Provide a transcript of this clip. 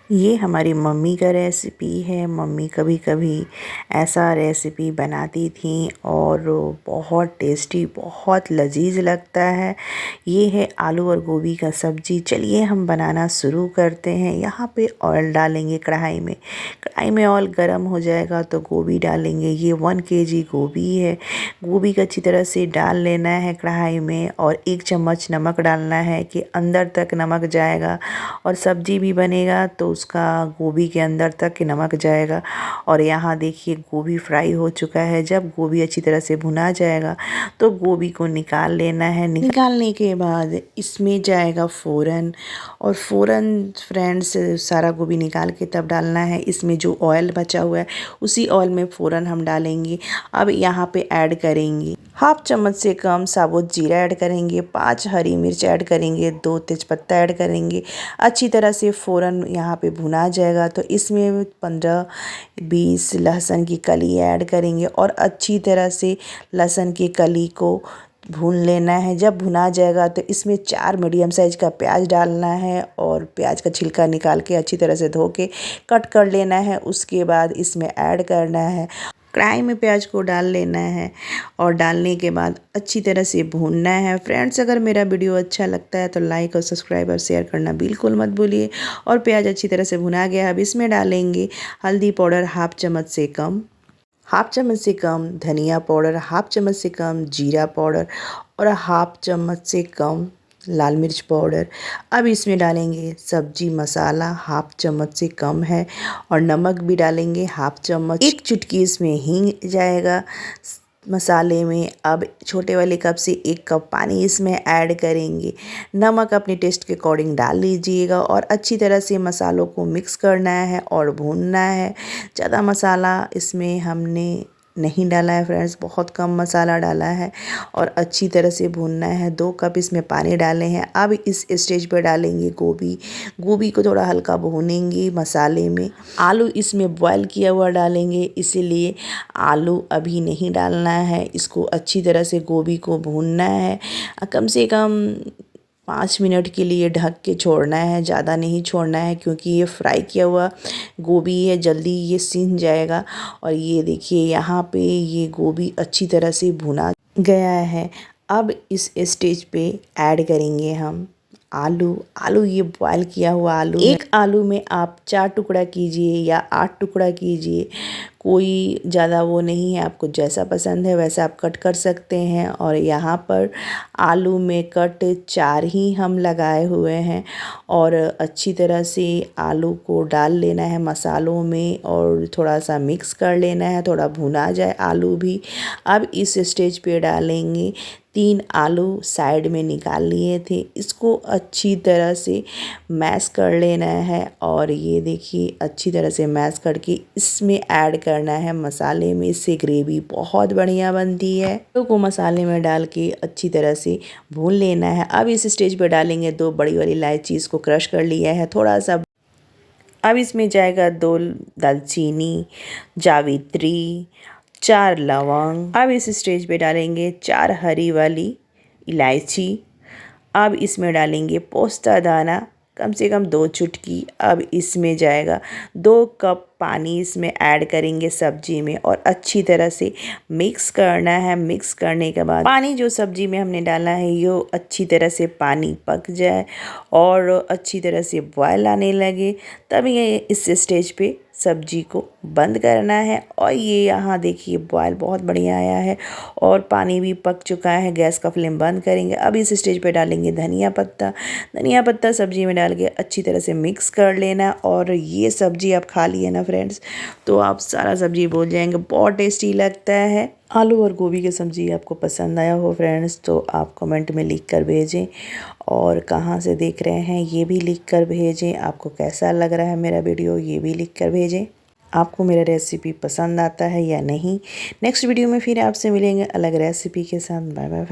ये हमारी मम्मी का रेसिपी है। मम्मी कभी कभी ऐसा रेसिपी बनाती थी और बहुत टेस्टी, बहुत लजीज लगता है। ये है आलू और गोभी का सब्जी। चलिए हम बनाना शुरू करते हैं। यहाँ पे ऑयल डालेंगे कढ़ाई में। कढ़ाई में ऑयल गरम हो जाएगा तो गोभी डालेंगे। ये 1 केजी गोभी है। गोभी को अच्छी तरह से डाल लेना है कढ़ाई में और 1 चम्मच नमक डालना है कि अंदर तक नमक जाएगा और सब्जी भी बनेगा तो उसका गोभी के अंदर तक नमक जाएगा। और यहाँ देखिए गोभी फ्राई हो चुका है। जब गोभी अच्छी तरह से भुना जाएगा तो गोभी को निकाल लेना है। निकालने के बाद इसमें जाएगा फ़ौरन, और फ़ौरन फ्रेंड्स सारा गोभी निकाल के तब डालना है। इसमें जो ऑयल बचा हुआ है उसी ऑयल में फ़ौरन हम डालेंगे। अब यहाँ पे ऐड करेंगे 1/2 चम्मच से कम साबुत जीरा ऐड करेंगे, 5 हरी मिर्च ऐड करेंगे, 2 तेज़पत्ता ऐड करेंगे। अच्छी तरह से फ़ौरन यहाँ पे भुना जाएगा तो इसमें 15-20 लहसुन की कली ऐड करेंगे और अच्छी तरह से लहसुन की कली को भून लेना है। जब भुना जाएगा तो इसमें 4 मीडियम साइज़ का प्याज डालना है और प्याज का छिलका निकाल के अच्छी तरह से धो के कट कर लेना है। उसके बाद इसमें ऐड करना है। कढ़ाई में प्याज को डाल लेना है और डालने के बाद अच्छी तरह से भूनना है। फ्रेंड्स, अगर मेरा वीडियो अच्छा लगता है तो लाइक और सब्सक्राइब और शेयर करना बिल्कुल मत भूलिए। और प्याज अच्छी तरह से भुना गया। अब इसमें डालेंगे हल्दी पाउडर 1/2 चम्मच से कम, 1/2 चम्मच से कम धनिया पाउडर, 1/2 चम्मच से कम जीरा पाउडर और 1/2 चम्मच से कम लाल मिर्च पाउडर। अब इसमें डालेंगे सब्जी मसाला 1/2 चम्मच से कम है और नमक भी डालेंगे 1/2 चम्मच। 1 चुटकी इसमें हींग जाएगा मसाले में। अब छोटे वाले कप से 1 कप पानी इसमें ऐड करेंगे। नमक अपने टेस्ट के अकॉर्डिंग डाल लीजिएगा और अच्छी तरह से मसालों को मिक्स करना है और भूनना है। ज़्यादा मसाला इसमें हमने नहीं डाला है फ्रेंड्स, बहुत कम मसाला डाला है और अच्छी तरह से भूनना है। 2 कप इसमें पानी डाले हैं। अब इस स्टेज पर डालेंगे गोभी। गोभी को थोड़ा हल्का भूनेंगे मसाले में। आलू इसमें बॉयल किया हुआ डालेंगे, इसीलिए आलू अभी नहीं डालना है। इसको अच्छी तरह से गोभी को भूनना है। कम से कम 5 मिनट के लिए ढक के छोड़ना है, ज़्यादा नहीं छोड़ना है क्योंकि ये फ्राई किया हुआ गोभी है, जल्दी ये सिंध जाएगा। और ये देखिए यहाँ पे ये गोभी अच्छी तरह से भुना गया है। अब इस स्टेज पे ऐड करेंगे हम आलू। ये बॉयल किया हुआ आलू, एक आलू में आप 4 टुकड़ा कीजिए या 8 टुकड़ा कीजिए, कोई ज़्यादा वो नहीं है। आपको जैसा पसंद है वैसा आप कट कर सकते हैं। और यहाँ पर आलू में कट 4 ही हम लगाए हुए हैं और अच्छी तरह से आलू को डाल लेना है मसालों में और थोड़ा सा मिक्स कर लेना है, थोड़ा भुना जाए आलू भी। अब इस स्टेज पे डालेंगे 3 आलू साइड में निकाल लिए थे, इसको अच्छी तरह से मैश कर लेना है। और ये देखिए अच्छी तरह से मैश करके इसमें ऐड करना है मसाले में। इससे ग्रेवी बहुत बढ़िया बनती है। आलू को मसाले में डाल के अच्छी तरह से भून लेना है। अब इस स्टेज पर डालेंगे 2 बड़ी वाली इलायची, इसको क्रश कर लिया है थोड़ा सा। अब इसमें जाएगा 2 दालचीनी, जावित्री, 4 लौंग। अब इस स्टेज पे डालेंगे 4 हरी वाली इलायची। अब इसमें डालेंगे पोस्ता दाना कम से कम 2 चुटकी। अब इसमें जाएगा 2 कप पानी इसमें ऐड करेंगे सब्जी में और अच्छी तरह से मिक्स करना है। मिक्स करने के बाद पानी जो सब्जी में हमने डाला है ये अच्छी तरह से पानी पक जाए और अच्छी तरह से बॉयल आने लगे, तब ये इस स्टेज पे सब्जी को बंद करना है। और ये यहाँ देखिए बॉयल बहुत बढ़िया आया है और पानी भी पक चुका है। गैस का फ्लेम बंद करेंगे। अब इस स्टेज पे डालेंगे धनिया पत्ता। धनिया पत्ता सब्जी में डाल के अच्छी तरह से मिक्स कर लेना। और ये सब्जी आप खा लिए ना फ्रेंड्स तो आप सारा सब्जी भूल जाएंगे, बहुत टेस्टी लगता है। आलू और गोभी की सब्ज़ी आपको पसंद आया हो फ्रेंड्स तो आप कमेंट में लिख कर भेजें और कहाँ से देख रहे हैं ये भी लिख कर भेजें। आपको कैसा लग रहा है मेरा वीडियो ये भी लिख कर भेजें। आपको मेरा रेसिपी पसंद आता है या नहीं। नेक्स्ट वीडियो में फिर आपसे मिलेंगे अलग रेसिपी के साथ। Bye bye.